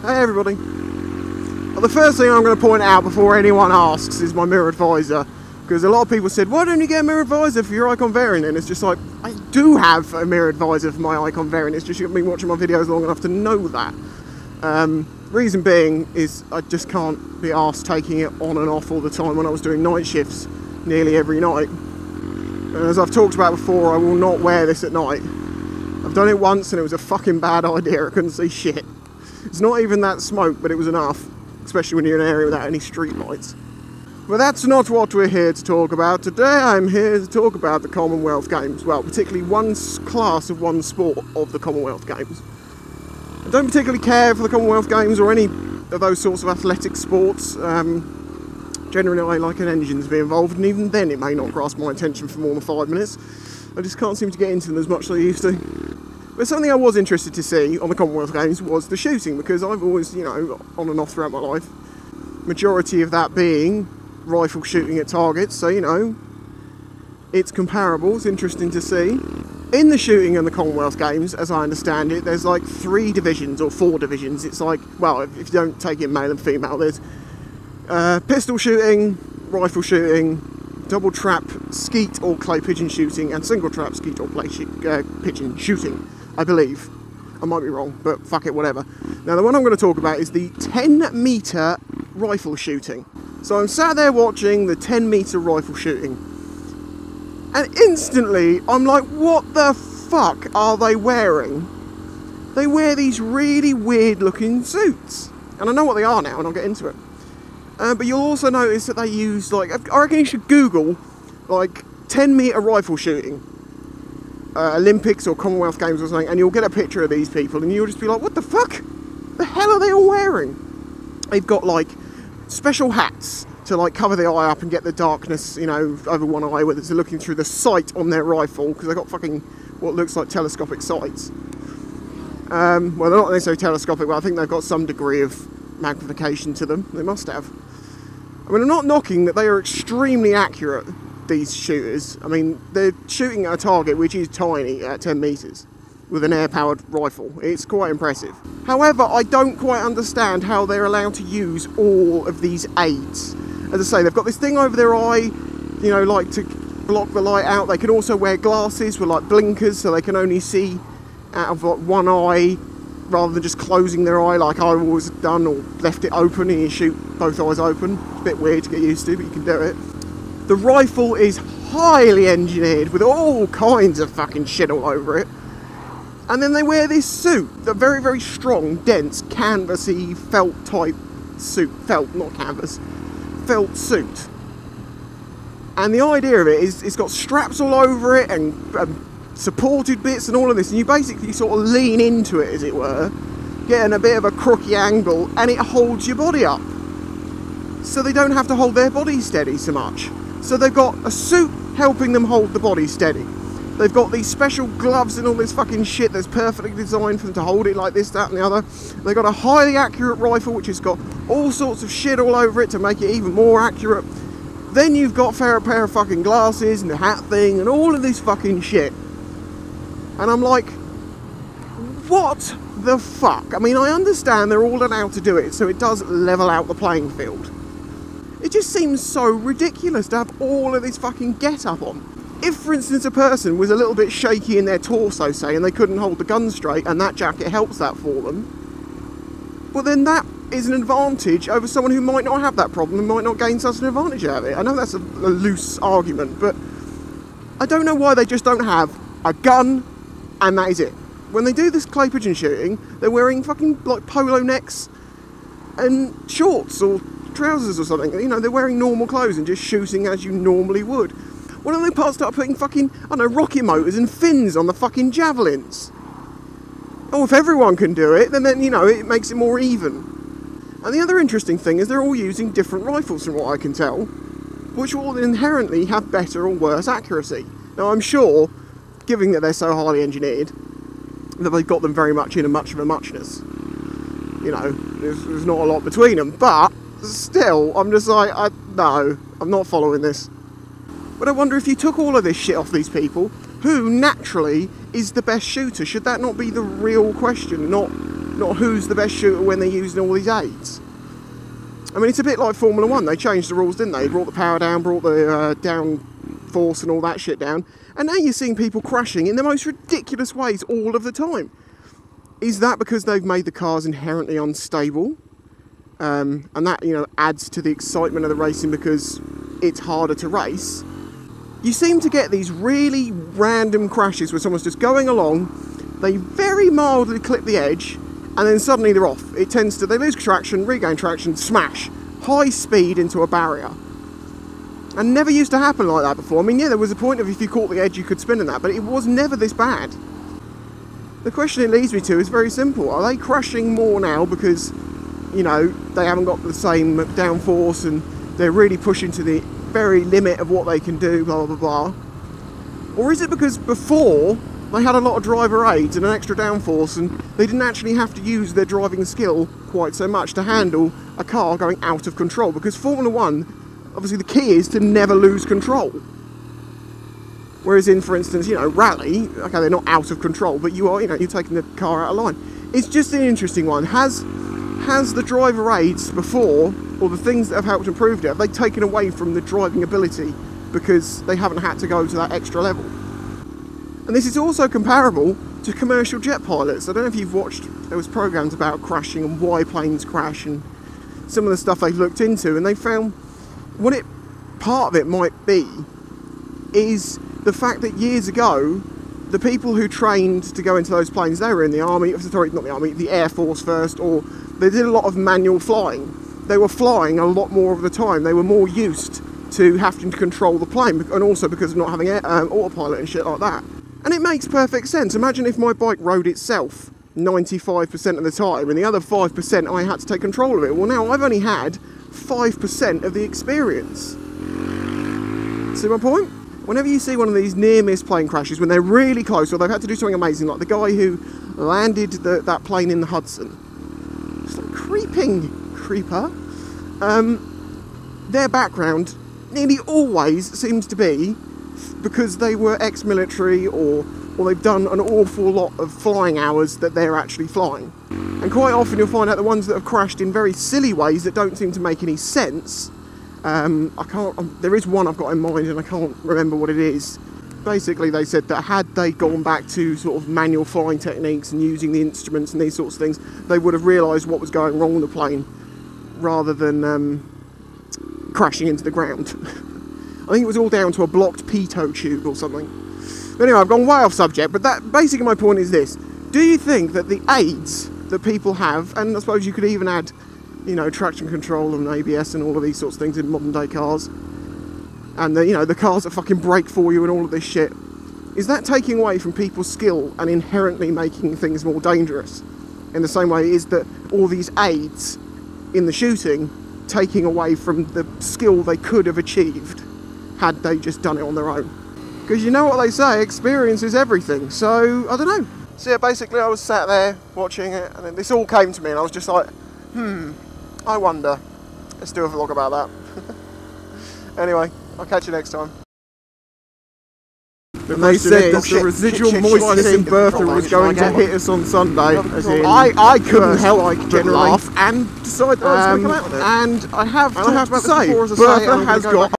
Hey everybody. Well, the first thing I'm going to point out before anyone asks is my mirrored visor, because a lot of people said, why don't you get a mirrored visor for your icon variant? And it's just like, I do have a mirrored visor for my icon variant, it's just you've been watching my videos long enough to know that. Reason being is I just can't be arsed taking it on and off all the time when I was doing night shifts nearly every night. And as I've talked about before, I will not wear this at night. I've done it once and it was a fucking bad idea, I couldn't see shit. It's not even that smoke, but it was enough, especially when you're in an area without any street lights. But that's not what we're here to talk about. Today I'm here to talk about the Commonwealth Games. Well, particularly one class of one sport of the Commonwealth Games. I don't particularly care for the Commonwealth Games or any of those sorts of athletic sports. Generally I like an engine to be involved, and even then it may not grasp my attention for more than 5 minutes. I just can't seem to get into them as much as I used to. But something I was interested to see on the Commonwealth Games was the shooting, because I've always, you know, on and off throughout my life, majority of that being rifle shooting at targets, so, you know, it's comparable, it's interesting to see. In the shooting in the Commonwealth Games, as I understand it, there's like 3 divisions or 4 divisions. It's like, well, if you don't take it male and female, there's pistol shooting, rifle shooting, double trap skeet or clay pigeon shooting, and single trap skeet or clay pigeon shooting, I believe. I might be wrong, but fuck it, whatever. Now the one I'm going to talk about is the 10-metre rifle shooting. So I'm sat there watching the 10-metre rifle shooting, and instantly I'm like, what the fuck are they wearing? They wear these really weird looking suits, and I know what they are now and I'll get into it. But you'll also notice that they use, like, I reckon you should Google, like, 10-metre rifle shooting, Olympics or Commonwealth Games or something, and you'll get a picture of these people, and you'll just be like, what the fuck? The hell are they all wearing? They've got, like, special hats to, like, cover the eye up and get the darkness, you know, over one eye, whether they're looking through the sight on their rifle, because they've got fucking what looks like telescopic sights. Well, they're not necessarily telescopic, but I think they've got some degree of magnification to them. They must have. I mean, I'm not knocking that they are extremely accurate, these shooters. I mean, they're shooting at a target which is tiny at 10 metres with an air-powered rifle. It's quite impressive. However, I don't quite understand how they're allowed to use all of these aids. As I say, they've got this thing over their eye, you know, like to block the light out. They can also wear glasses with like blinkers, so they can only see out of like one eye, rather than just closing their eye like I've always done, or left it open and you shoot both eyes open. It's a bit weird to get used to, but you can do it. The rifle is highly engineered with all kinds of fucking shit all over it. And then they wear this suit, the very, very strong, dense, canvassy, felt type suit. Felt, not canvas. Felt suit. And the idea of it is it's got straps all over it and supported bits and all of this, and you basically sort of lean into it, as it were, getting a bit of a crooky angle, and it holds your body up. So they don't have to hold their body steady so much. So they've got a suit helping them hold the body steady. They've got these special gloves and all this fucking shit that's perfectly designed for them to hold it like this, that and the other. They've got a highly accurate rifle which has got all sorts of shit all over it to make it even more accurate. Then you've got a pair of fucking glasses and the hat thing and all of this fucking shit. And I'm like, what the fuck? I mean, I understand they're all allowed to do it, so it does level out the playing field. It just seems so ridiculous to have all of this fucking get-up on. If, for instance, a person was a little bit shaky in their torso, say, and they couldn't hold the gun straight, and that jacket helps that for them, well then that is an advantage over someone who might not have that problem and might not gain such an advantage out of it. I know that's a loose argument, but I don't know why they just don't have a gun and that is it. When they do this clay pigeon shooting, they're wearing fucking like polo necks and shorts or trousers or something. You know, they're wearing normal clothes and just shooting as you normally would. Why don't they start putting fucking, I don't know, rocket motors and fins on the fucking javelins? Oh, if everyone can do it, then you know, it makes it more even. And the other interesting thing is they're all using different rifles from what I can tell, which will inherently have better or worse accuracy. Now I'm sure, given that they're so highly engineered, that they've got them very much in a much of a muchness. You know, there's not a lot between them, but still, I'm just like, no, I'm not following this. But I wonder if you took all of this shit off these people, who naturally is the best shooter? Should that not be the real question? Not not who's the best shooter when they're using all these aids. I mean, it's a bit like Formula 1. They changed the rules, didn't they? Brought the power down, brought the down force and all that shit down. And now you're seeing people crashing in the most ridiculous ways all of the time. Is that because they've made the cars inherently unstable? And that, you know, adds to the excitement of the racing because it's harder to race. You seem to get these really random crashes where someone's just going along, they very mildly clip the edge, and then suddenly they're off. It tends to, they lose traction, regain traction, smash, high speed into a barrier. And never used to happen like that before. I mean, yeah, there was a point of if you caught the edge you could spin in that, but it was never this bad. The question it leads me to is very simple. Are they crashing more now because, you know, they haven't got the same downforce and they're really pushing to the very limit of what they can do, blah, blah, blah? Or is it because before they had a lot of driver aids and an extra downforce and they didn't actually have to use their driving skill quite so much to handle a car going out of control? Because Formula 1, obviously the key is to never lose control. Whereas in, for instance, you know, rally, okay, they're not out of control, but you are, you know, you're taking the car out of line. It's just an interesting one. Has the driver aids before, or the things that have helped improve it, have they taken away from the driving ability because they haven't had to go to that extra level? And this is also comparable to commercial jet pilots. I don't know if you've watched, there was programs about crashing and why planes crash and some of the stuff they've looked into, and they found what part of it might be is the fact that years ago, the people who trained to go into those planes, they were in the army, sorry, not the army, the Air Force first, or they did a lot of manual flying. They were flying a lot more of the time. They were more used to having to control the plane, and also because of not having autopilot and shit like that. And it makes perfect sense. Imagine if my bike rode itself 95% of the time, and the other 5% I had to take control of it. Well, now I've only had 5% of the experience. See my point? Whenever you see one of these near-miss plane crashes, when they're really close, or they've had to do something amazing, like the guy who landed that plane in the Hudson. It's like creeper. Their background nearly always seems to be because they were ex-military or they've done an awful lot of flying hours that they're actually flying. And quite often you'll find out the ones that have crashed in very silly ways that don't seem to make any sense. There is one I've got in mind and I can't remember what it is. Basically they said that had they gone back to sort of manual flying techniques and using the instruments and these sorts of things, they would have realised what was going wrong with the plane rather than crashing into the ground. I think it was all down to a blocked pitot tube or something. But anyway, I've gone way off subject, but that basically my point is this. Do you think that the aids that people have, and I suppose you could even add, you know, traction control and ABS and all of these sorts of things in modern day cars, and the, you know, the cars that fucking brake for you and all of this shit, is that taking away from people's skill and inherently making things more dangerous? In the same way is that all these aids in the shooting taking away from the skill they could have achieved had they just done it on their own? Because you know what they say, experience is everything. So I don't know. So yeah, basically I was sat there watching it and then this all came to me and I was just like, I wonder. Let's do a vlog about that. Anyway, I'll catch you next time. And they said that the residual moistness in Bertha was going to hit us on Sunday. I couldn't help but laugh and decide that I was going to come out with it. And I have to say, Bertha has got